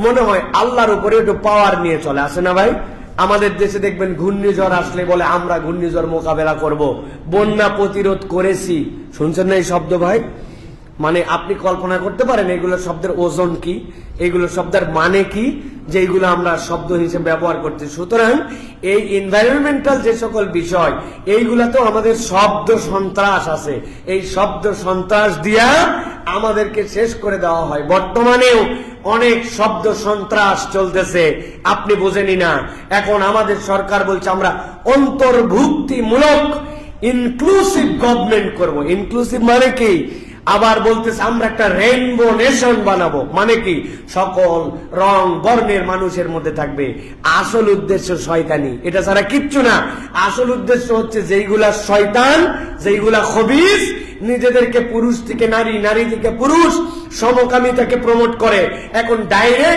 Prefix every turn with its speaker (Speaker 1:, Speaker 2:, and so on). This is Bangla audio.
Speaker 1: মনে হয় আল্লাহর উপরে একটু পাওয়ার নিয়ে চলে আসে না ভাই? আমাদের দেশে দেখবেন ঘূর্ণিঝড় আসলে বলে আমরা ঘূর্ণিঝড় মোকাবেলা করব, বন্যা প্রতিরোধ করেছি। শুনছেন না এই শব্দ ভাই? মানে আপনি কল্পনা করতে পারেন এগুলো শব্দের ওজন কি, এগুলো শব্দের মানে কি, যে এগুলো আমরা শব্দ হিসেবে ব্যবহার করছি। সুতরাং এই এনভায়রনমেন্টাল যে সকল বিষয়, এইগুলা তো আমাদের শব্দ সন্ত্রাস আছে, এই শব্দ সন্ত্রাস দিয়া আমাদেরকে শেষ করে দেওয়া হয়। বর্তমানেও অনেক শব্দ সন্ত্রাস চলতেছে, আপনি বোঝেনি না। এখন আমাদের সরকার বলছে আমরা অন্তর্ভুক্তিমূলক ইনক্লুসিভ গভর্নমেন্ট করব। ইনক্লুসিভ মানে কি? আবার বলতেছে আমরা একটা রেইনবো নেশন বানাবো। মানে কি? সকল রং বর্ণের মানুষের মধ্যে থাকবে। আসল উদ্দেশ্য শয়তানি, এটা ছাড়া কিচ্ছু না। আসল উদ্দেশ্য হচ্ছে যেইগুলা শয়তান, যেইগুলা খবিস, নিজেদেরকে পুরুষ থেকে নারী, নারী থেকে পুরুষ, সমকামিতাকে প্রমোট করে। এখন ডাইরেক্ট